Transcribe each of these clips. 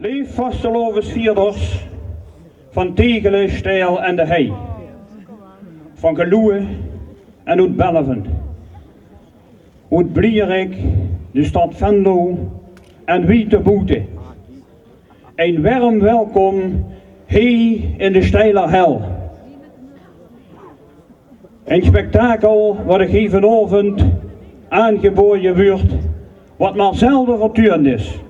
Leef vastelovensvierders van Tegelen, Stijl en de Hei, van Geloe en uit Belven, uit Blierik, de stad Venlo en Wieteboete. Een warm welkom hier in de Steiler Hel. Een spektakel wat ik hier vanavond aangeboden wordt, wat maar zelden vertuurd is.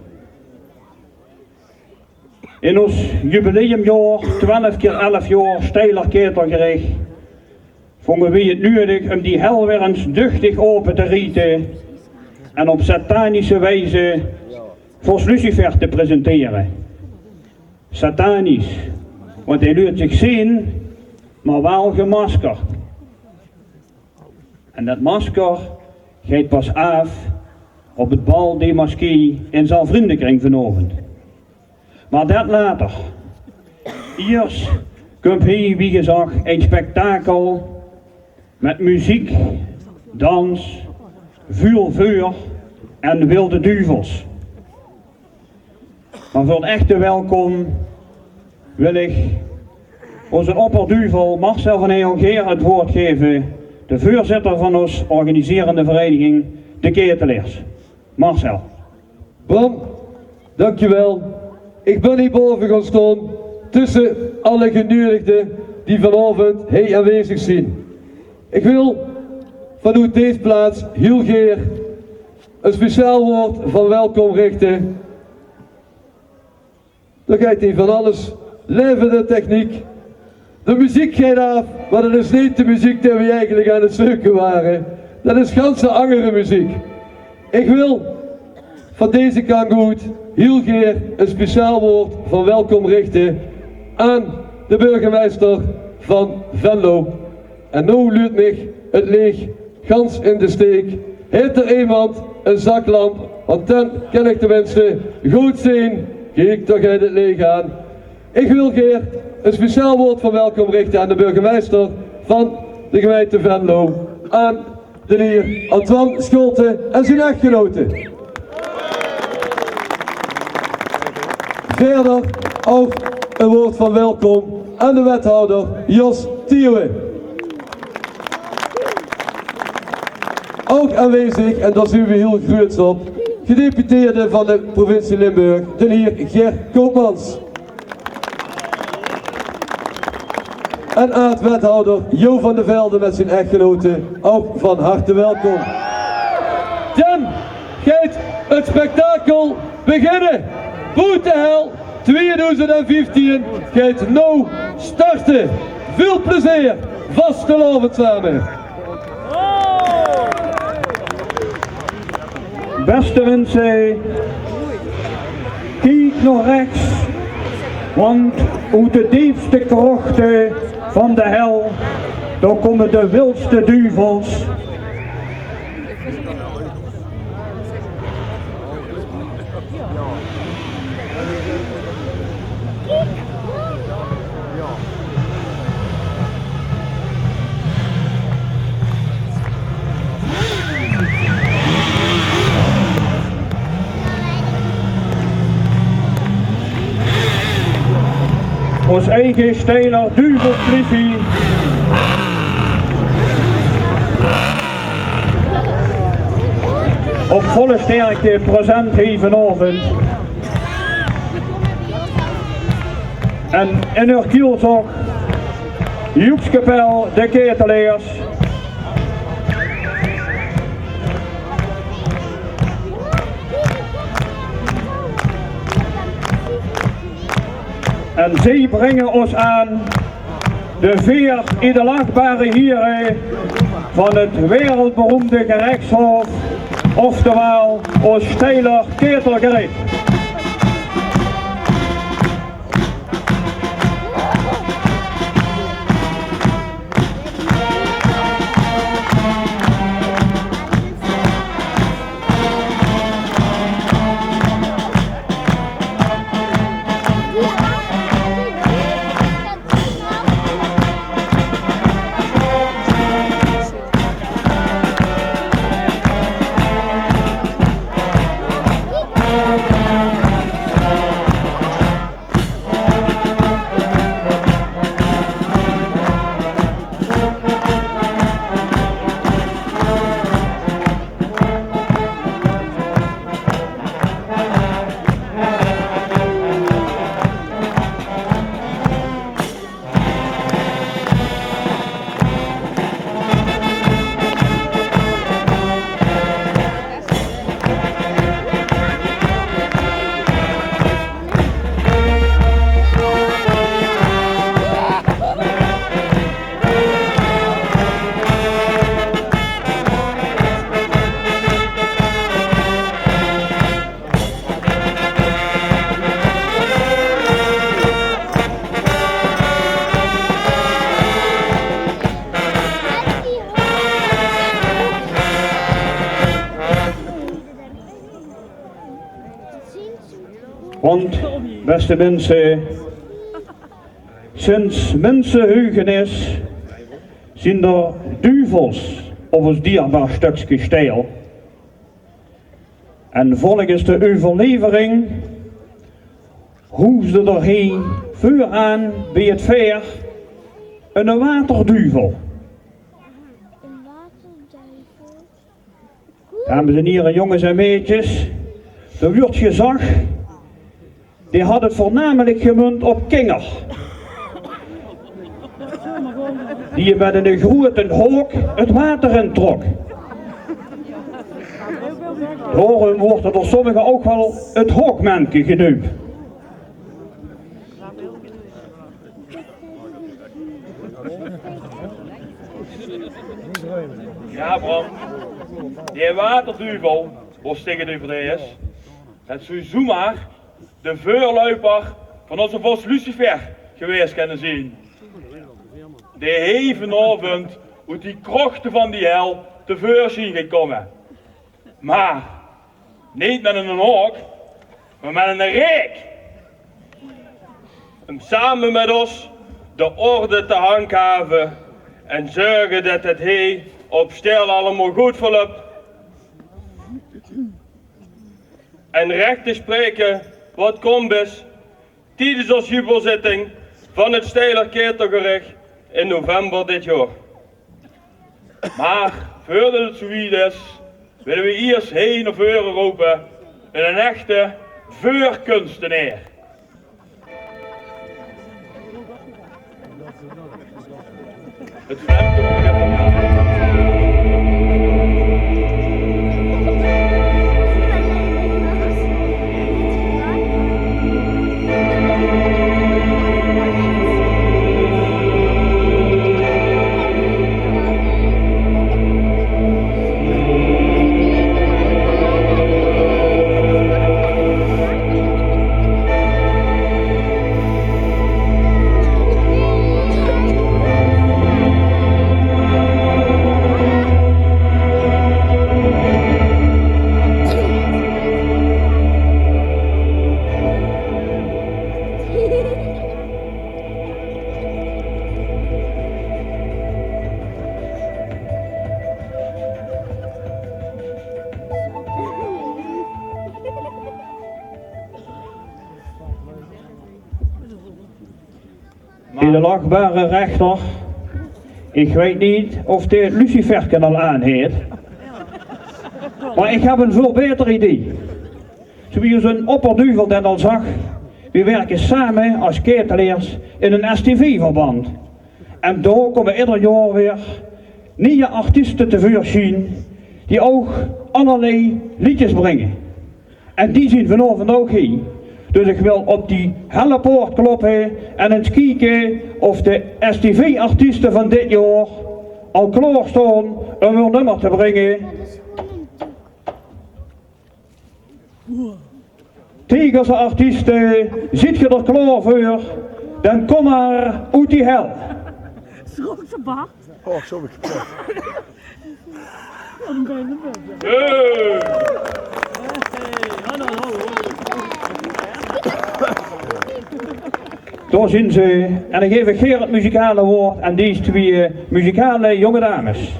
In ons jubileumjaar, 12 keer 11 jaar Steiler Ketelgericht, vonden we het nodig om die hel weer eens duchtig open te rieten en op satanische wijze voor Lucifer te presenteren. Satanisch, want hij laat zich zien, maar wel gemaskerd. En dat masker gaat pas af op het bal de masqué in zijn vriendenkring vanavond. Maar dat later. Eerst komt hier, wie gezegd, een spektakel met muziek, dans, vuur en wilde duvels. Maar voor het echte welkom wil ik onze opperduvel Marcel van Heelgeer het woord geven, de voorzitter van ons organiserende vereniging, de Ketelaars. Marcel. Bram, dankjewel. Ik ben hierboven gaan staan tussen alle genodigden die vanavond hier aanwezig zijn. Ik wil vanuit deze plaats heel graag een speciaal woord van welkom richten. Dan gaat hij van alles, levende techniek. De muziek gaat af, maar dat is niet de muziek die we eigenlijk aan het zoeken waren. Dat is ganse andere muziek. Ik wil van deze kant goed heel graag een speciaal woord van welkom richten aan de burgemeester van Venlo. En nu luidt mij het leeg gans in de steek. Heeft er iemand een zaklamp? Want dan kan ik tenminste goed zien. Kijk, toch gaat het leeg aan. Ik wil graag een speciaal woord van welkom richten aan de burgemeester van de gemeente Venlo. Aan de heer Antoine Scholte en zijn echtgenote. Verder ook een woord van welkom aan de wethouder Jos Thiewe. Ook aanwezig, en daar zien we heel groot op, gedeputeerde van de provincie Limburg, de heer Ger Koopmans. En aardwethouder Jo van der Velde met zijn echtgenote, ook van harte welkom. Dan gaat het spektakel beginnen. Boetehel 2015 gaat nu starten. Veel plezier, vastelovend samen. Beste mensen, kijk naar rechts, want uit de diepste krochten van de hel, daar komen de wildste duvels. Ons eigen Steiler Duvelsliefie. Op volle sterkte present hier vanavond. En in haar kielzog Joepskapel de Ketelaars. En zij brengen ons aan de 4 idolaatbare heren van het wereldberoemde gerechtshof, oftewel ons Steiler Ketelgericht. Want, beste mensen, sinds mensenheugenis zien er duvels op ons dierbaar stukje stijl. En volgens de overlevering hoefde er heen vooraan bij het veer een waterduvel. Een waterduivel? Dames en heren, jongens en meisjes, de wordt gezag, die had het voornamelijk gemunt op kinger. Die je met een grote hok het water in trok. Daarom wordt er door sommigen ook wel het hokmannetje genoemd. Ja, Bram, die waterduivel, was tegen de vrees, het zou zomaar de voorloper van onze vos Lucifer geweest kunnen zien. Die heeft vanavond uit die krochten van die hel tevoorschijn gekomen. Maar niet met een hok, maar met een reek. Om samen met ons de orde te handhaven en zorgen dat het hier op stil allemaal goed verloopt. En recht te spreken wat komt is tijdens onze jubelzitting van het Steiler Keertelgericht in november dit jaar. Maar voordat het zoiets is, willen we eerst heen of voor roepen in een echte vuurkunstenaar. Het Femke moet even gaan. De achtbare rechter, ik weet niet of de het Luciferkanaal aanheet, maar ik heb een veel beter idee. Zoals een opperduvel dat al zag, we werken samen als ketelaars in een STV-verband. En daar komen ieder jaar weer nieuwe artiesten tevoorschijn die ook allerlei liedjes brengen. En die zien vanavond ook hier. Dus ik wil op die helle poort kloppen en eens kijken of de STV-artiesten van dit jaar al klaar staan om hun nummer te brengen. Tegen artiesten, zit je er klaar voor, dan kom maar uit die hel. Schrok ze Bart? Oh, zo heb ik het. Daar zien ze, en dan geef ik Gerard het muzikale woord en deze twee muzikale jonge dames.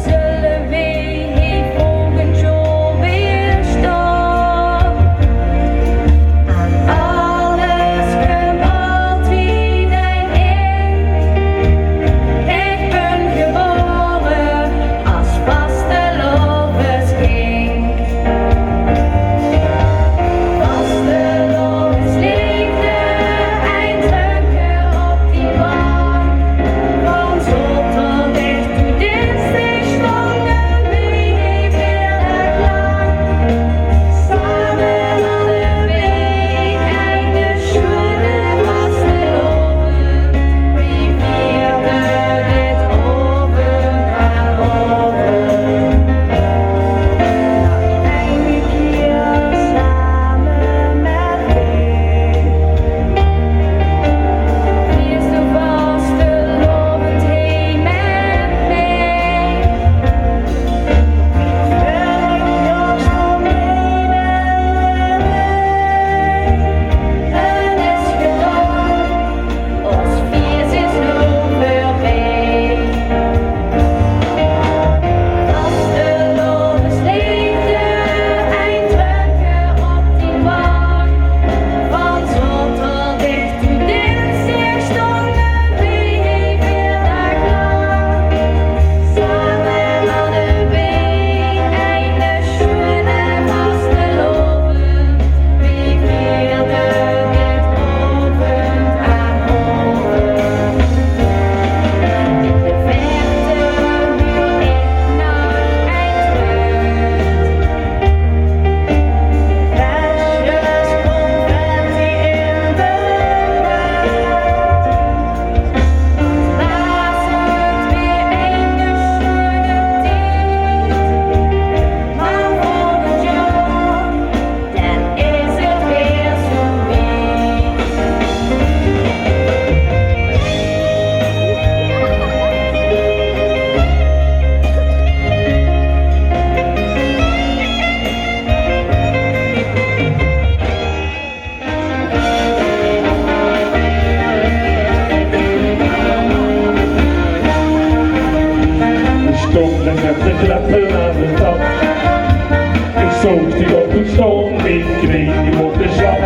Zullen we hier volgend jaar weer staan? en zette kleppen aan de tap. Ik zoog die op een stoom, mijn knie die wordt de zak.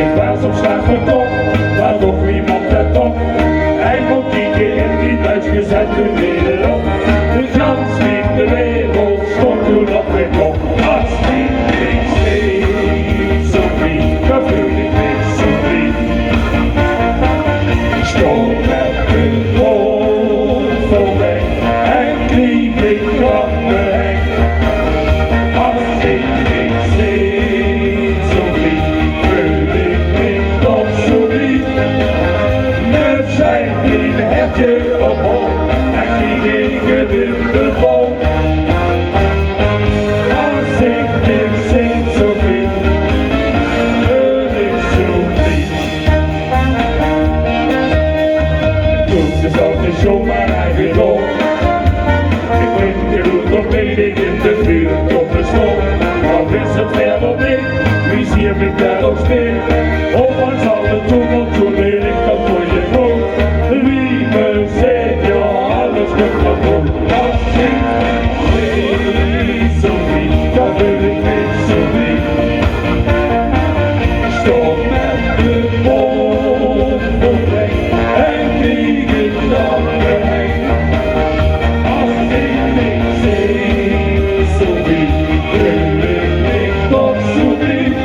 Ik was op slag verkocht, maar nog iemand het op. Hij moet kieken in die uitgezette wereld. De gans in de wereld stond toen op mijn kop. Als ik steeds zo vriend, dan voel ik me zo vriend. Ik stond met de hoofd vol weg en knie ik op me heen. Als ik steeds zo vriend, voel ik me nog zo vriend. Met zijn een hertje omhoog en ging ik het in de boom. Als ik dit zing zo vriend, voel ik zo vriend. Toen is altijd zomaar eigendom. Ik ben genoeg nog mening in de buurt op de stoel. Wat is het verder niet? Wie zie ik daar nog spelen? Op wat zal het doen, want toen leer ik dat voor je goed. Wie me zegt, ja, alles komt van goed. Als ik niet zo niet, dan wil ik niet zo niet. Stop met de mond weg en krieg ik dan weg. Als ik niet zing zo niet, wil ik niet toch zo niet.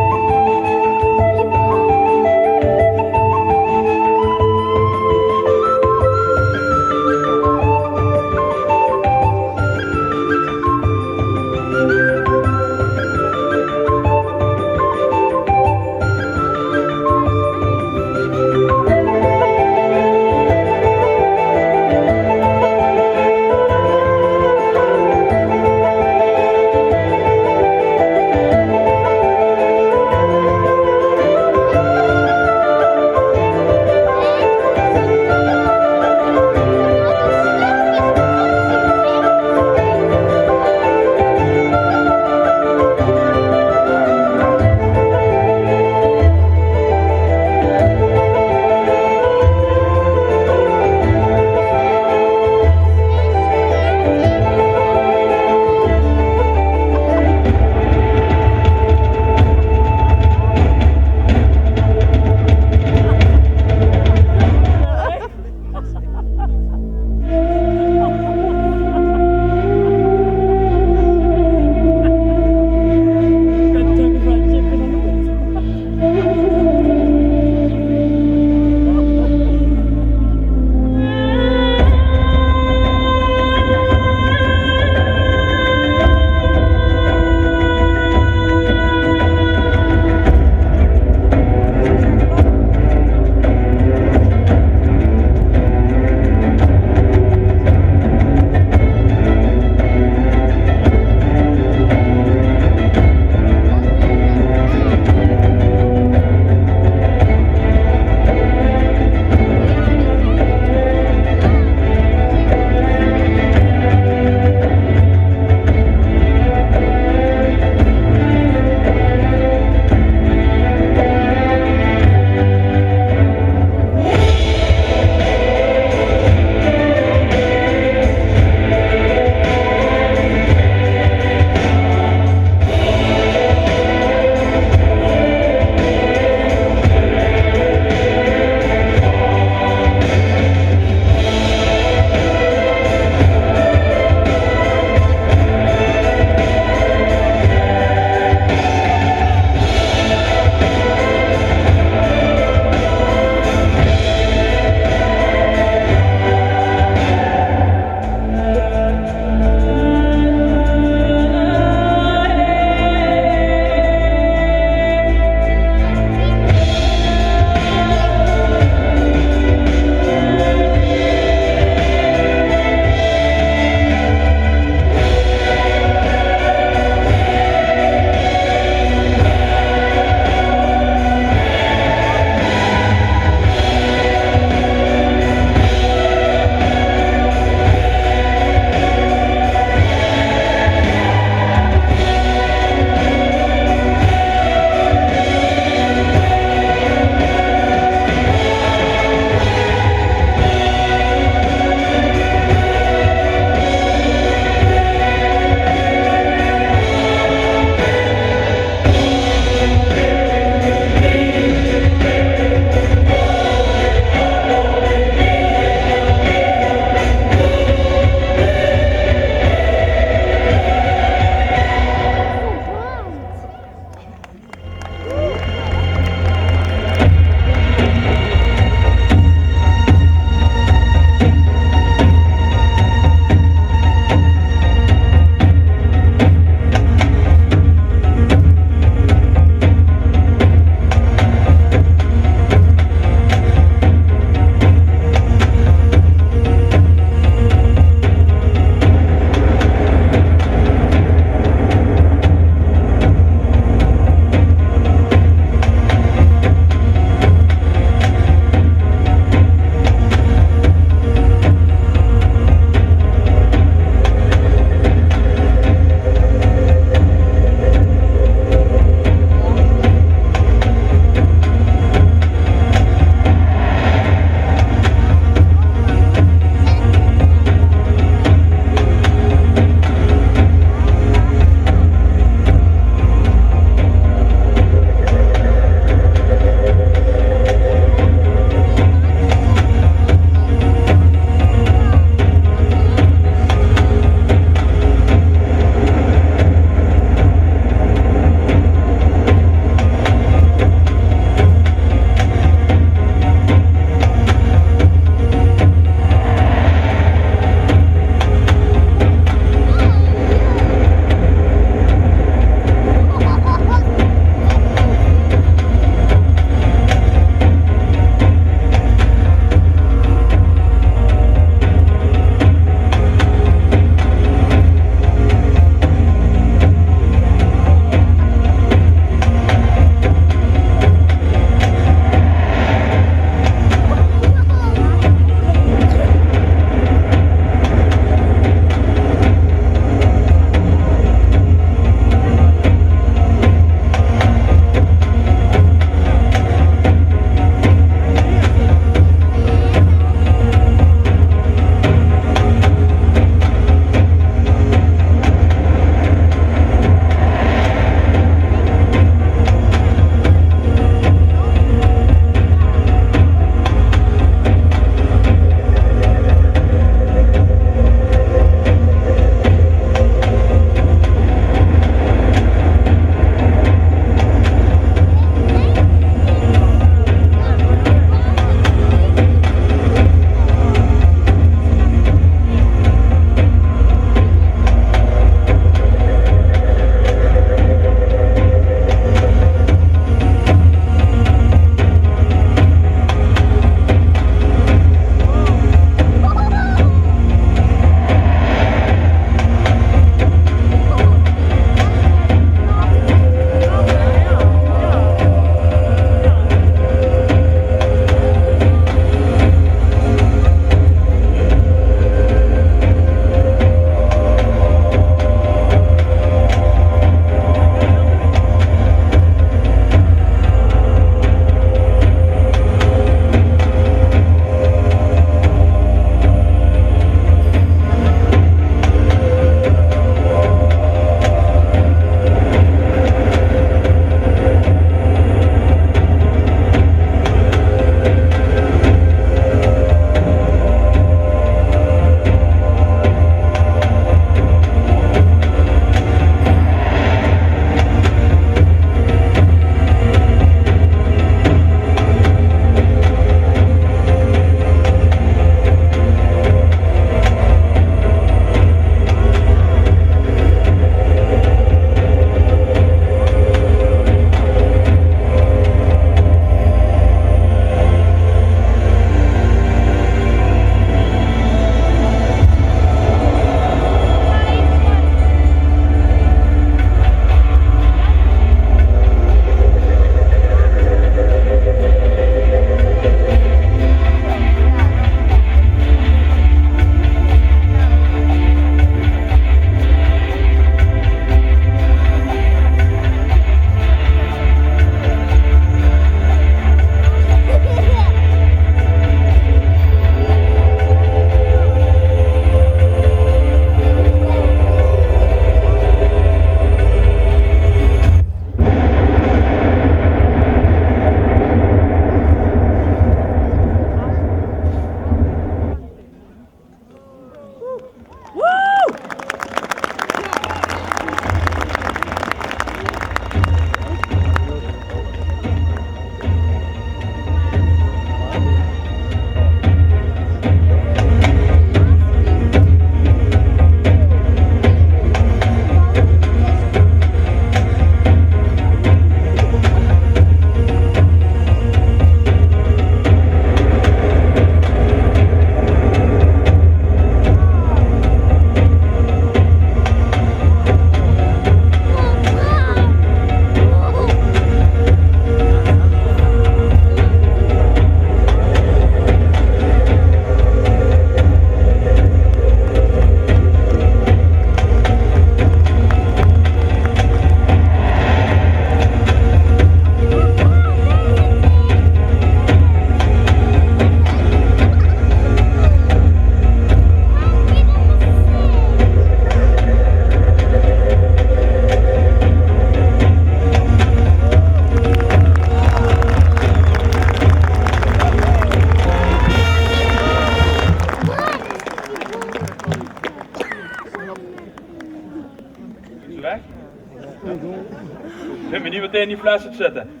meteen in die fles zit zitten.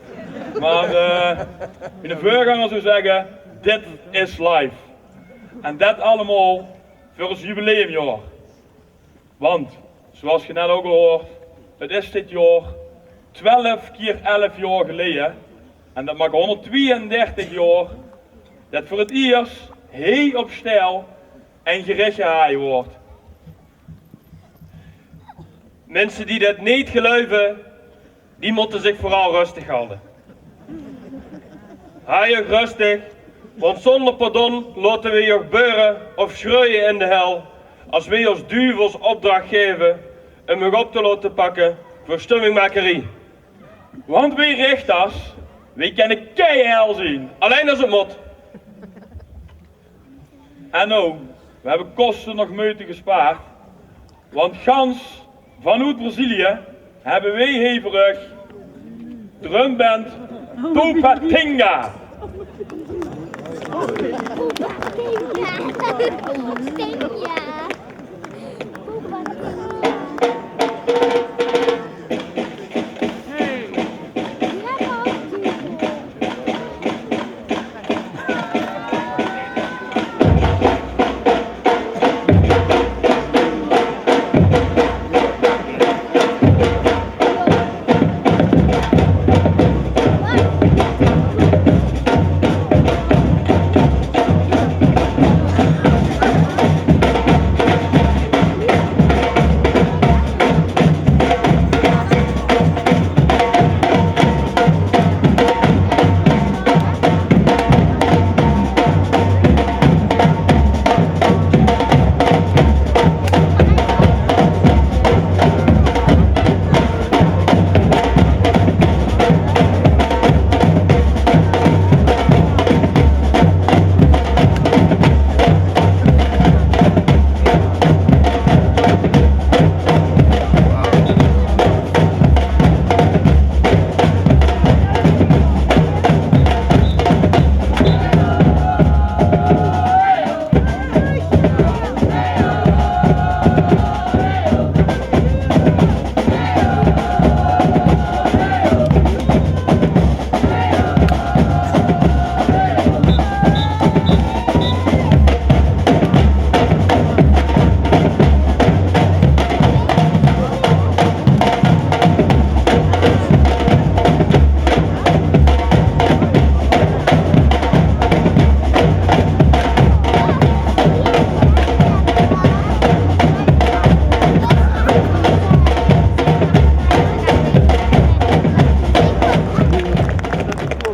Maar mijn voorganger zou zeggen, dit is live. En dat allemaal voor ons jubileumjaar. Want, zoals je net ook al hoort, het is dit jaar 12 keer 11 jaar geleden. En dat maakt 132 jaar dat voor het eerst heel op stijl en gericht gehaald wordt. Mensen die dat niet geloven, die moeten zich vooral rustig houden. Hou je rustig, want zonder pardon laten we je beuren of schreeuwen in de hel als wij ons duivels opdracht geven om je op te laten pakken voor stummingmakerie. Want wij rechters, wij kunnen keihel zien, alleen als het moet. En nou, we hebben kosten nog moeite gespaard, want gans vanuit Brazilië hebben wij heverig drumband Tupatinga.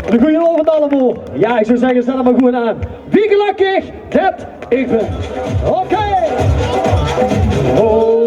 Goedenavond allemaal. Ja, ik zou zeggen, zet hem maar goed aan. Wie gelukkig dat ik ben. Oké. Oh.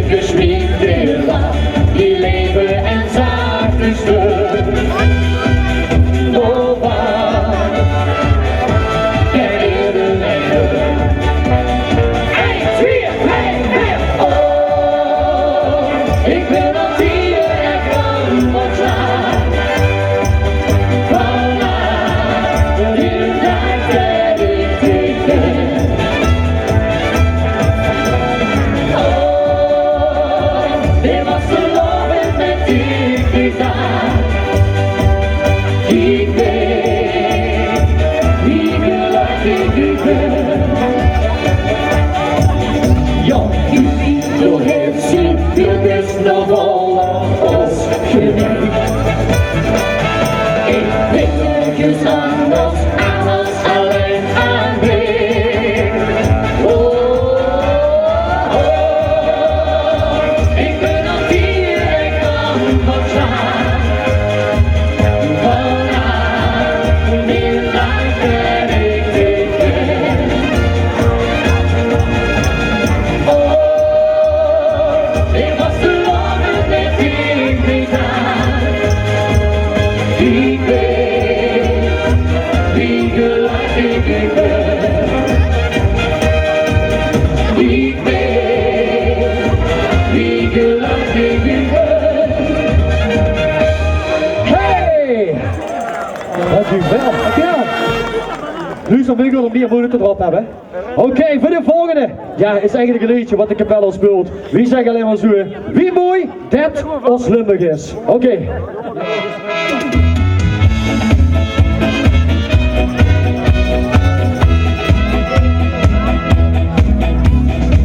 Geschminkt, die Dankjewel, dankjewel. Luister, ik wil er meer moeite erop hebben. Oké, voor de volgende. Ja, is eigenlijk een liedje wat de kapel al speelt. Wie zegt alleen maar zo, wie mooi, dat ons Limburg is. Oké.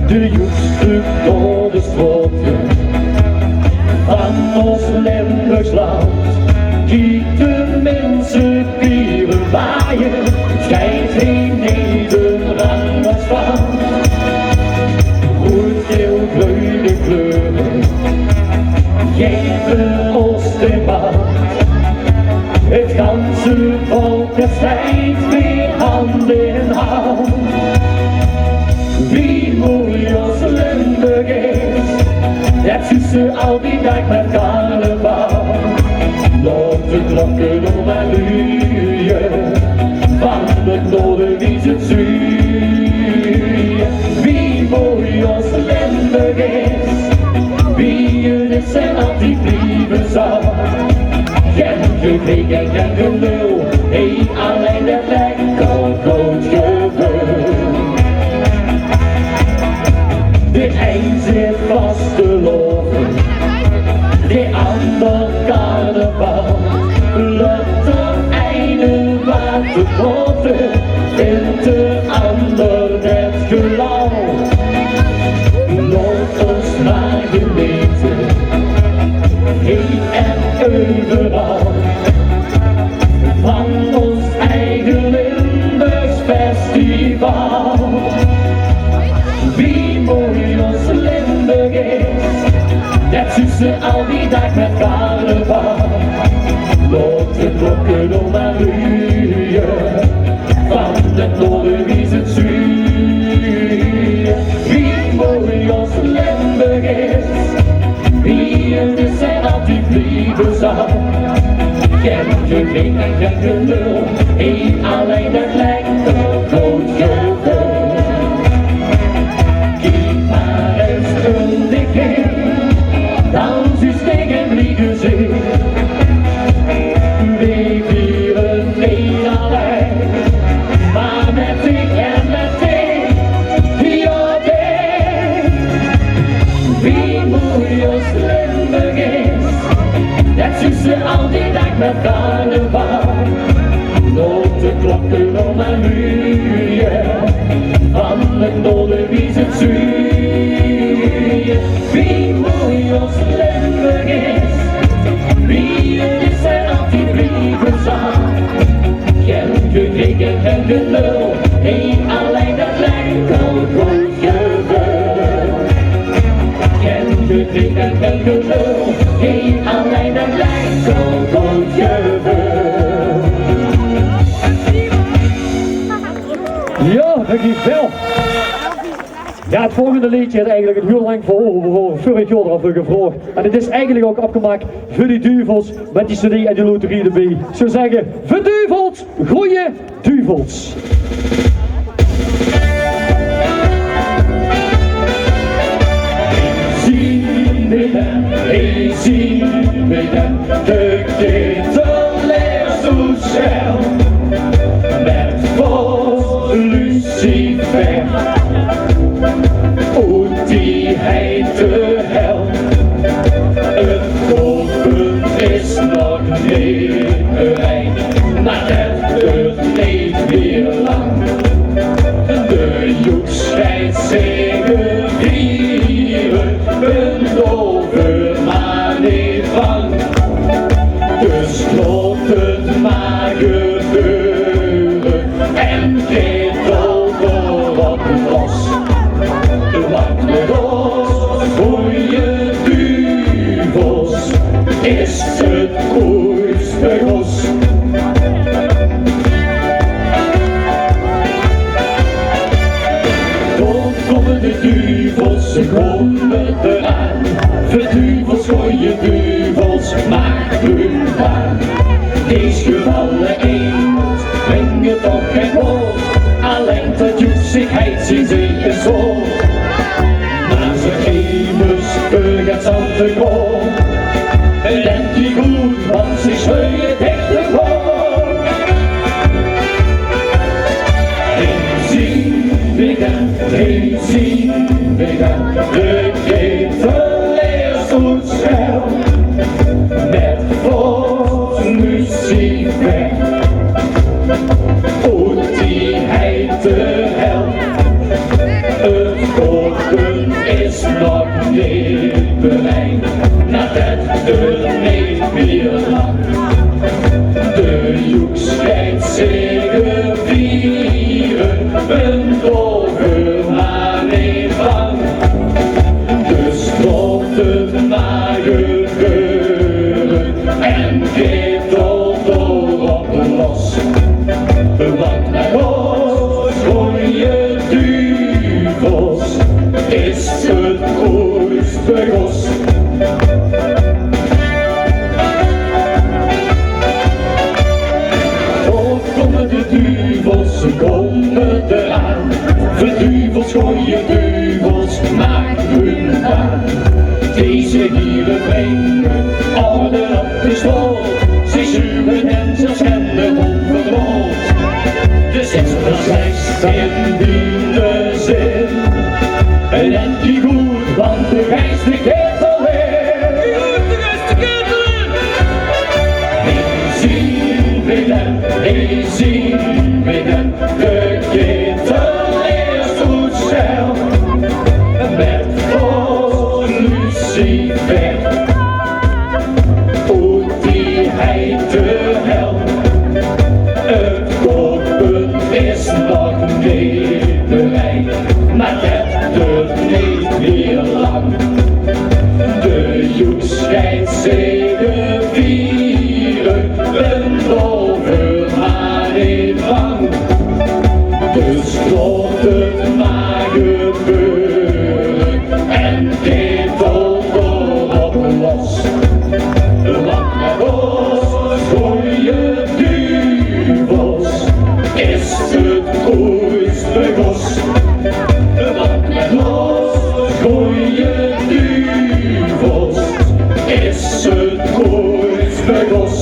De joekstuk door de strootje van ons Limburgs land. Kijk de mensen vieren waaien, schijnt geen Nederlanders van. Goed veel bruine kleuren, geven ons de macht. Het ganse volk stijgt weer hand in hand. Wie mooi ons Limburg is, dat tussen al die dag met carnaval. Laat de klokken om maar luien, van het noorden wie het zuur. Wie mooi ons Limburg is, wie het is en altijd blijven zal. Geen gekreeg en geen gelul, alleen de plek kan goed gebeuren. De een zit vast te lopen, de ander carnaval. Laat de ene wat te groten, vindt de ander net gelauw. Laat ons maar genieten, heen en overal, van ons eigen Limburgs festival. Wie mooi ons Limburg is, dat tussen al die dag met carnaval. Laat de klokken om maar luien, van het noorden wie het zuur. Wie mooi ons Limburg is, wie het is en altijd blijven zal. Geen gekreeg en geen gelul, alleen dat lijkt een groot gevoel. Kijk maar eens om dik heen, dan is tegen vliegen zee. We vieren niet alleen, maar met ik en met ik, ja ik. Wie mooi ons Limburg is, dat tussen al die dag met carnaval. Laat de klokken om maar luien, van het noorden wie het zuur. Wie mooi ons Limburg is, wie het is en altijd blijven zal. Geen gekreeg en geen gelul, alleen dat lijkt al goed gebeurd. Geen gekreeg en geen gelul, alleen dat lijkt al goed gebeurd. Ja, dankjewel. Ja, het volgende liedje is eigenlijk een heel lang voor vorig jaar al voor gevraagd. En het is eigenlijk ook opgemaakt voor die duvels met die cd en die loterie erbij. Ik zou zeggen, voor duvels, goeie duvels. Zien we dan, de titelaar zo snel, met vol Lucifer, hoe die hij de hel. Het kopen is nog niet bereikt, maar het duurt niet meer lang. De joeks schijnt zeggen vieren, beloven maar niet van. Dus laat het maar gebeuren en geef overal los. Want met ons goeie duvels is het mooiste gos. Dan komen de duvels, ze komen eraan. Verduvels, goeie duvels, maak hun baan. Deze gevallen eend, breng het op geen woord. Alleen dat joeksigheid zien ze is zo. Maar ze geven speur het zand te koop. En die goed, want ze schreeuwen echt te koop. dan, hey, zien we dan. De ketel is goed schel, met volksmuziek weg. Oet die heit de hel, het koken is nog niet bereikt, nadat het niet meer lang. De joek schijnt zeker vieren, een dover maar niet bang. Dus loopt het maar gebeuren en geeft op los. Want naar ons gooie duvels is het koerste gos. Ze komen eraan, verduvels gooien duvels, maak hun baan. Deze dieren brengen orde op de school, ze zuwen en ze schenden onverdold. De 6 in die zin, en die goed, want de reis de ketel in. Zien we dan, zien we dan, de ketel is goed snel, met vol lucifer. Oet die heit de hel, het kookpunt is nog niet bereikt, maar het duurt niet meer lang. De joek schijnt zeker vieren, een dover maar niet bang. Dus loopt het maar gebeuren en ketel op los. Want met ons gooie duvels is het koerste gos. Want met ons gooie duvels is het koerste gos.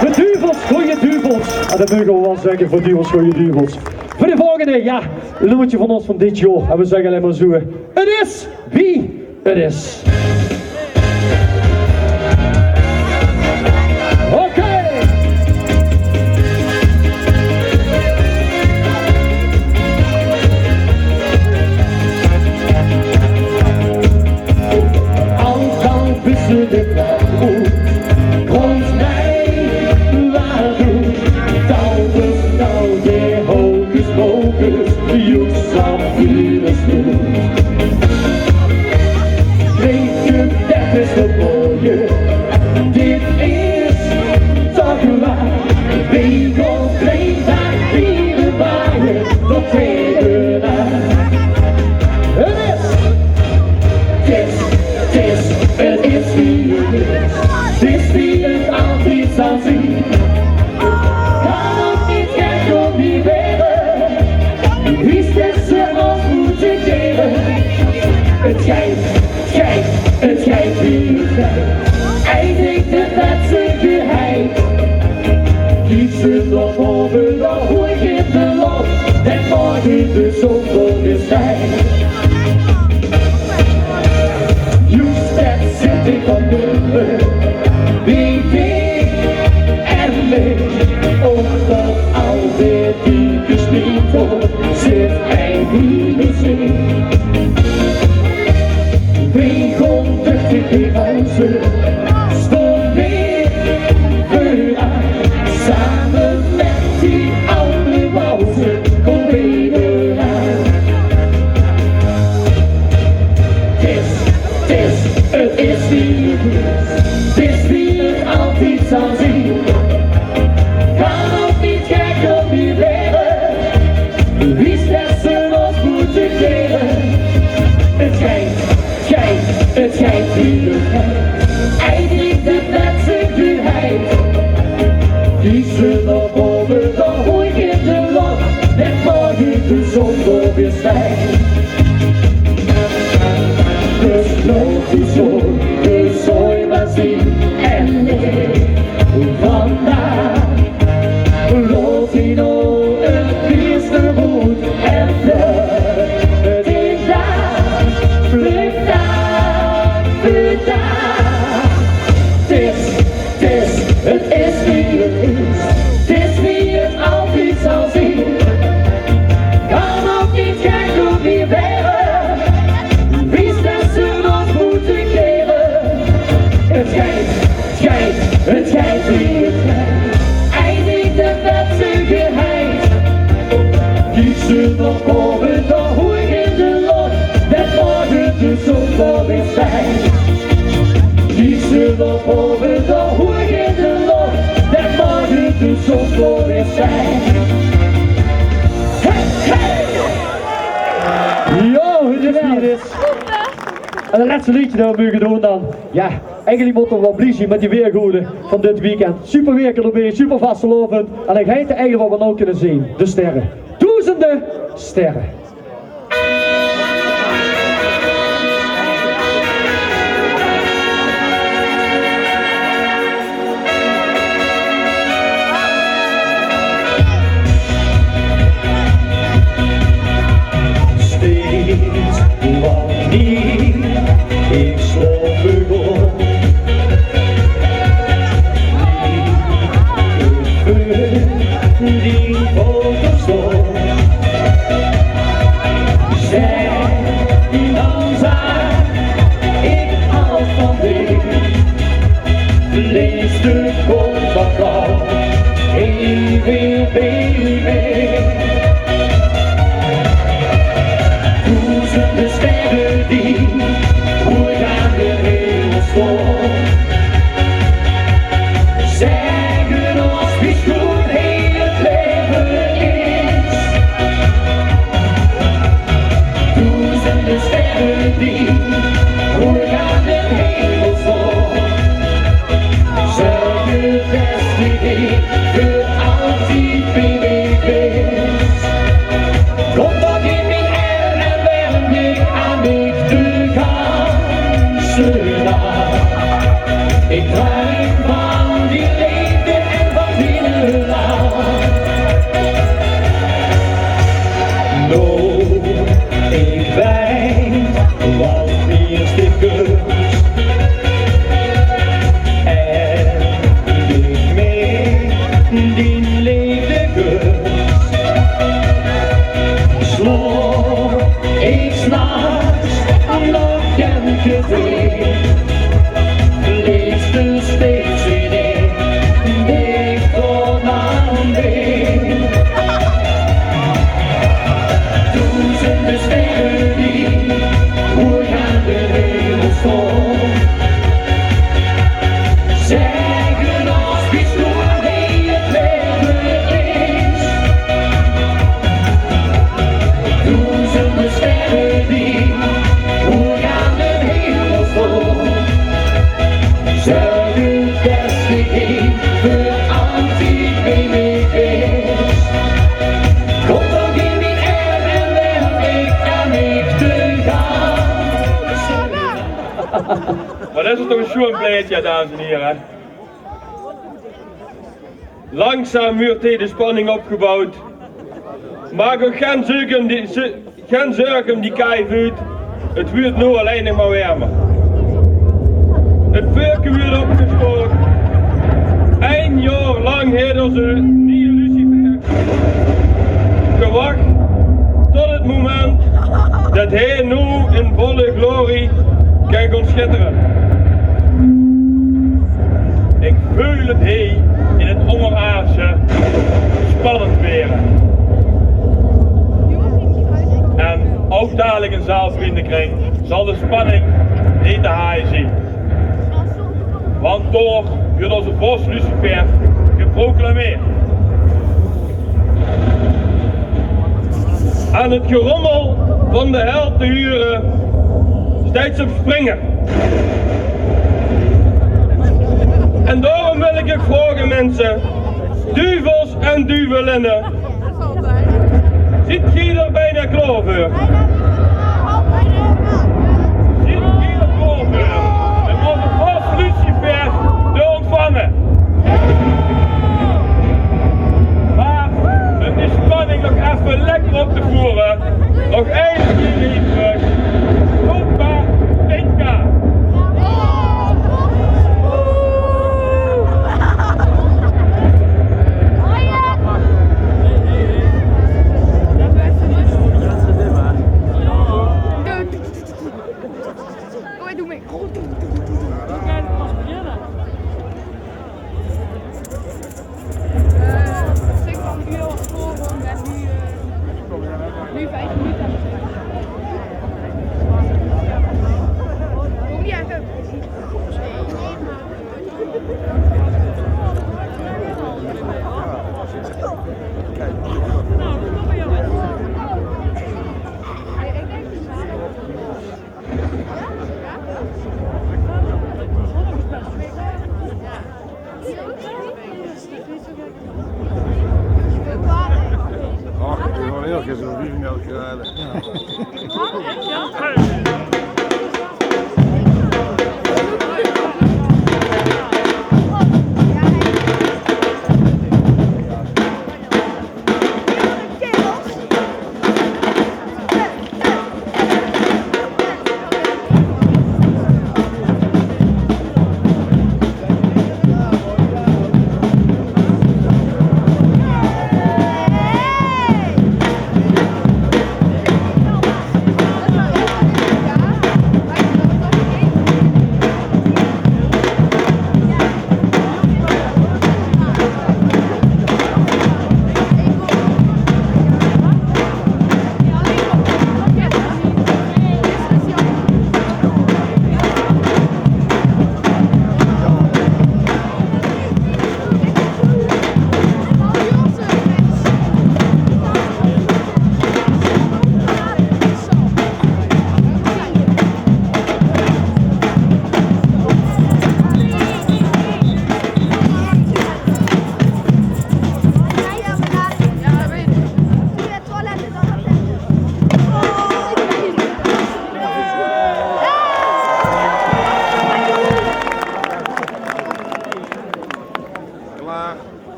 De duvels, goeie duvels. En dat mogen we wel zeggen voor duvels, goeie duvels. Voor de volgende, ja, een nummertje van ons van dit jaar. En we zeggen alleen maar zo. Het is wie het is. Oké. Al wisten de goed, komt mij waarom. Touwens, touw, de hocus pocus, joeks zal virus doen. Weet je, dat is het mooie, dit is toch waar. Wie komt vreemd aan vieren waaien, tot tegenaan. Het is wie het is, het is wie het altijd zal zien. Kan ook niet gek op die weten, wie is ze als moeten geven. Het schijnt wie het schijnt, hij denkt dat ze geheim. Kiet ze nog over, dan hoor je de loop, en morgen de zon vol weer schijnt. Zit ik op de lucht, wie ik en me, omdat altijd die gespeeld wordt, zit hij niet zin. 330 huizen stond weer vooruit, samen met die oude wouzen, kom weer uit. Het is wie het is wie het altijd zal zien. Kan ook niet gek op die weten, wie is dat ze ons moeten geven. Het schijnt wie het schijnt, eigenlijk dat ze geheid. Kies ze nog over, dan hoor je de lach, en morgen de zon door weer stijgt. Dus nooit die zon, de zooi maar zien en leef. Vandaag loopt hij nog soms wel weer zijn. Ja, het is hier is. En het laatste liedje dat we mogen doen dan. Ja, eigenlijk moeten we wel blij zijn met die weergoeden van dit weekend. Super weer erbij, super vastelovend. En dan ga je het eigenlijk wat we nou kunnen zien. De sterren. Duizenden sterren. Ik sloop begon. Die foto stond. Zij die dan zei, ik hou van dich. Lees de kop van jou, hey weer baby. Duizenden sterren die doorgaan de hemel vol. Zeggen ons wie goed heel het leven is. Duizenden sterren die doorgaan de hemel vol. Zeggen vestiging voor altijd bij mij best. Kom dan in mijn er en ben ik aan mij te gaan. Ik droom van die liefde en van die laag. No, ik weet wat eerst ik kus. En ik mee die liefde kus. Sloop ik s'nachts nog een keer. Lees de steeds in ik kom aan weer. Duizenden sterren die doorgaan de hemel vol. Zeggen ons wie stoer wie het leven is. Duizenden sterren die doorgaan de hemel vol. Zeggen vestiging voor altijd bij mij best. Komt ook in mijn er en ben ik aan mij te gaan. Wat is het toch een schoon plaatje, dames en heren. Langzaam wordt de spanning opgebouwd. Maak ook geen zorgen die kaai voelt. Het wordt nu alleen nog maar warmer. Het vuurke wordt opgestoken. 1 jaar lang hebben ze nieuwe Lucifer gewacht tot het moment dat hij nu in volle glorie kan gaan schitteren. Ik voel het hij in het onderaardse spannend weer. En ook dadelijk in zaalvriendenkring zal de spanning niet te haaien zien. Want door wordt onze vos Lucifer geproclameerd. Aan het gerommel van de hel te huren, steeds op springen. En daarom wil ik vragen mensen, duvels en duvelinnen, zit je er bijna klaar voor? Zit je er klaar voor? En onze vos Lucifer te ontvangen. Maar om die spanning nog even lekker op te voeren, nog één keer terug. Opa, Tinka. is zo'n 34 graden.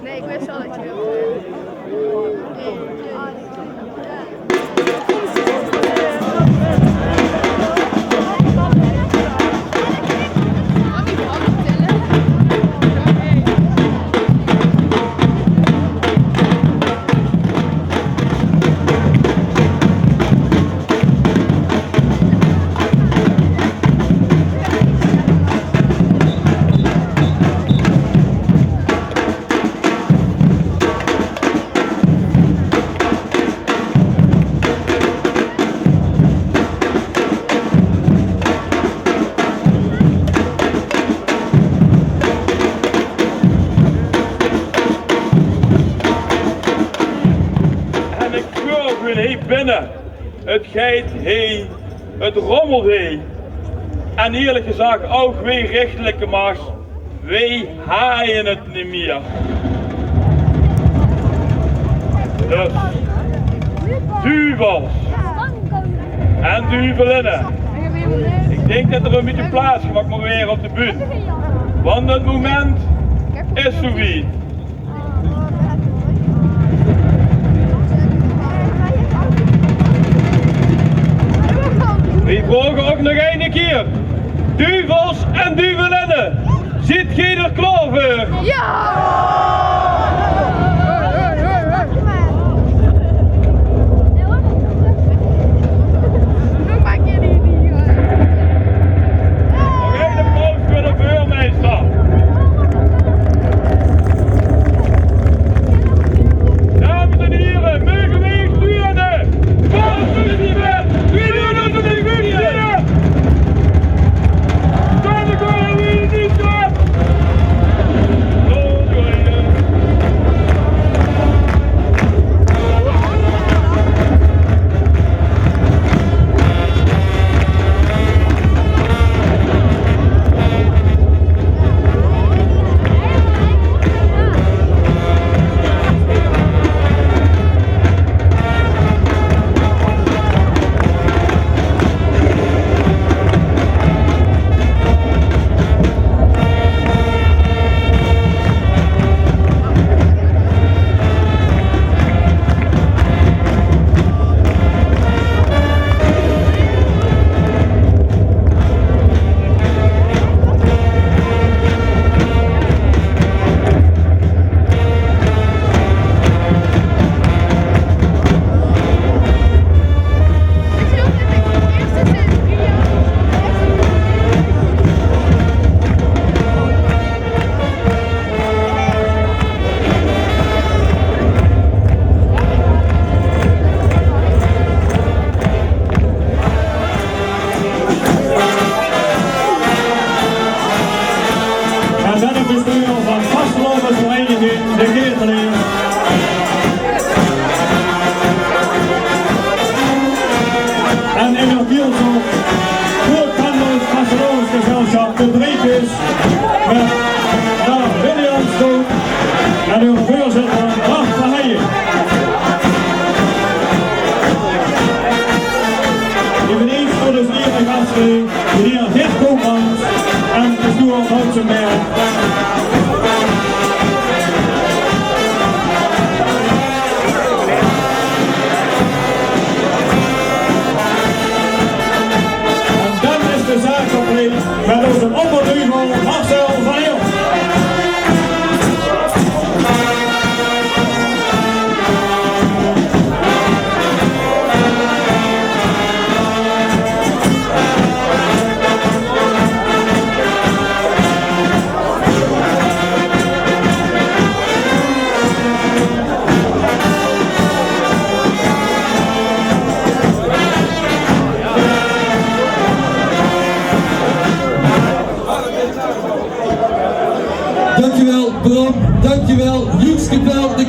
Nee, ik wist al dat je wilde. Binnen. Het geit heen, het rommelt heen. En eerlijk gezegd, ook wij rechtelijke macht, wij haaien het niet meer. Dus, duvels en duvelinnen. Ik denk dat er een beetje plaats gemaakt moet weer op de bühne. Want het moment is zoiets. We vragen ook nog een keer. Duvels en duvelinnen. Zit geen er klaar voor? Ja! Nog een applaus voor de vuurmeester. Dames en heren, mogen we sturen? Volgens de wet, wie doen het op de goede? Stand de goede, wie niet zo? Zo goede.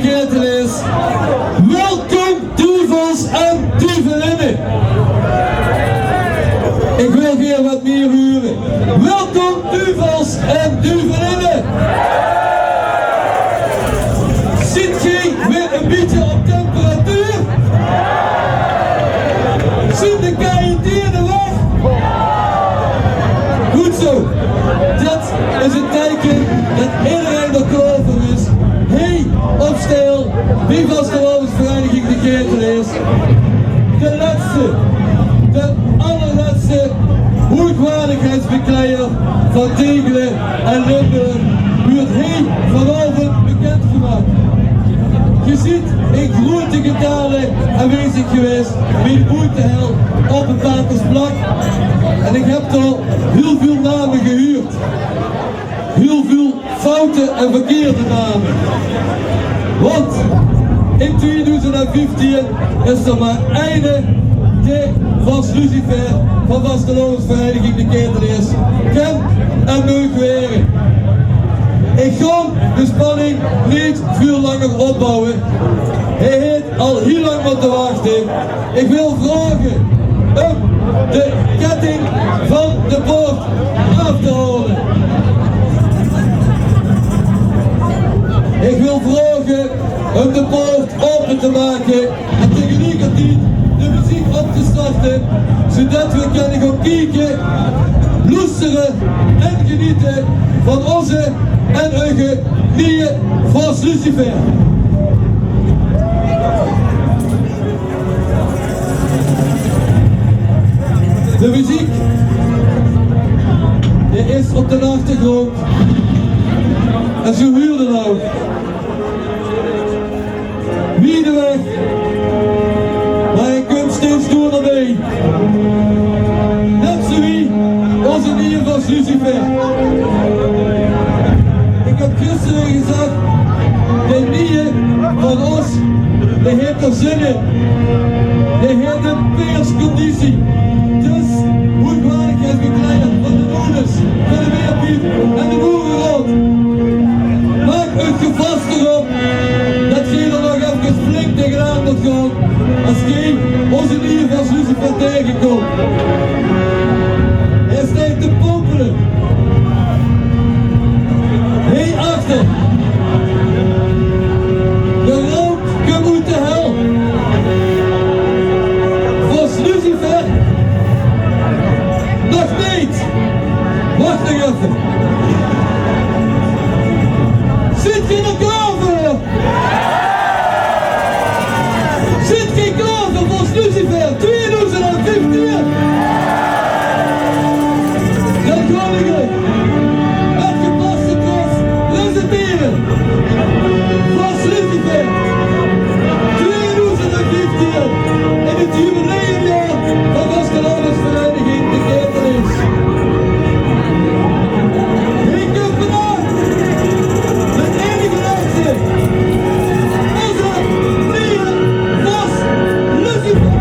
Keertenis. Welkom duvels en duvelinnen. Ik wil hier wat meer huren. Welkom duvels en duvelinnen. Zit je weer een beetje op temperatuur? Zit de geïnteerde weg? Goed zo. Dat is een teken dat iedereen er klaar voor is. Hey, op stijl, wie was de Vereniging de Keertenis? De laatste, de allerlaatste hoogwaardigheidsbekleier van Tegelen en Limburg wordt hij vanavond bekendgemaakt. Je ziet in grote getalen aanwezig geweest bij de Boetehel op het Patersblak. En ik heb daar heel veel namen gehuurd. Heel veel foute en verkeerde namen. Want in 2015 is er maar één die van Lucifer van Vastelovensvereniging de Keertenis kan en mag weren. Ik ga de spanning niet veel langer opbouwen. Hij heeft al heel lang moeten wachten. Ik wil vragen om de ketting van de poort af te halen. Ik wil vragen om de poort open te maken en tegelijkertijd de muziek op te starten, zodat we kunnen gaan kijken, luisteren en genieten van onze en eigen nieuwe Vos Lucifer. De muziek die is op de achtergrond en zo huurde ook. Wie de weg, maar je kunt steeds door mee. Net zo wie onze nieuwe Vos Lucifer. Ik heb gisteren gezegd, de nieuwe van ons, die heeft er zin in. Die heeft een persconditie. Dus hoogwaardigheidsbekleiners van de Noorders, van de Weerpiet en de Boerenrood. Maak het gevast erop dat je er nog even flink tegenaan moet gaan als je onze nieuwe Vos Lucifer tegenkomt. Hij staat te pompelen. Hey achter! De rook komt uit de hel! Vos Lucifer? Nog niet! Wacht nog even! Zit je er klaar voor? Zit je klaar voor Vos Lucifer 2015? Dan ga ik met gepaste trots presenteren. Vos Lucifer 2015 in het jubileumjaar van Vastelovensvereniging de Keertenis. Ik heb vandaag met enige laatste onze nieuwe Vos Lucifer.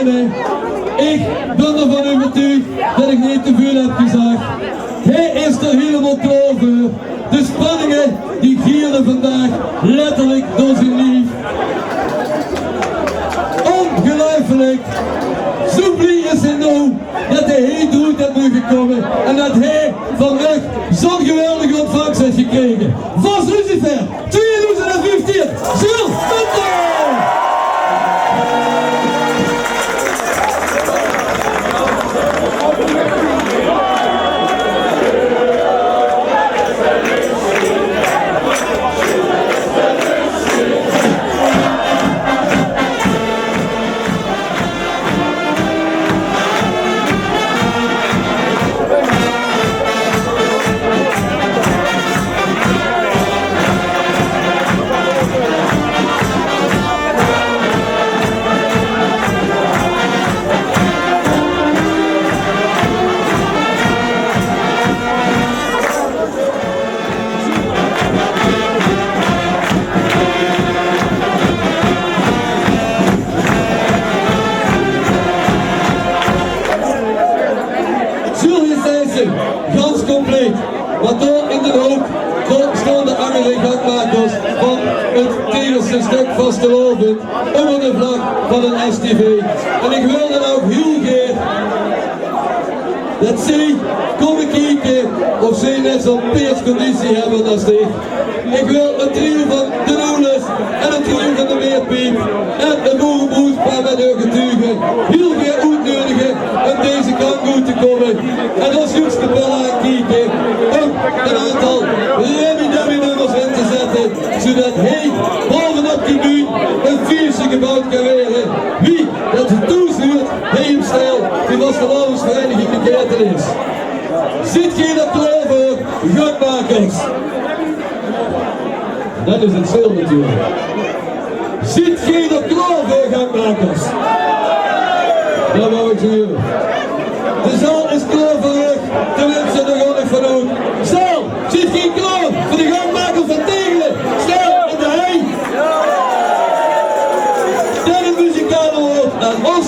beginnen. Ik ben ervan overtuigd dat ik niet te veel heb gezegd. Hij is er helemaal klaar voor. De spanningen die gieren vandaag letterlijk door zijn lief. Ongelooflijk. Zo blij is hij nou dat hij hier doet heeft gekomen en dat hij vandaag zo'n geweldige ontvangst heeft gekregen. Vos Lucifer 2015, Jules Munter! Gans compleet, maar door in de hoek staan de andere gangmakers van het eerste stuk vastelovend onder de vlag van een STV. En ik wil dan ook heel graag dat zij komen kijken of zij net zo'n peersconditie hebben als ik. Ik wil een trio van de Noelens en een trio van de Weerpiep en een boerenbroedspaar met hun getuigen heel veel uitnodigen om deze kant goed te komen. En als goed de bel aankijken om een aantal Lemmy nummers in te zetten, zodat hij bovenop die muur een feestje gebouwd kan worden. Wie dat toestuurt, hij hem stijl, die was de Lovensvereniging bekend is. Zit geen applaus voor gangmakers. Dat is het stil natuurlijk. Zit geen applaus voor gangmakers. Dat wou ik zeggen. De zaal is klaar voor u. De mensen er gewoon even van doen. Zaal, zit geen klaar voor de gangmakers van Tegelen. Stel in de hei. Derde muzikale woord aan Os.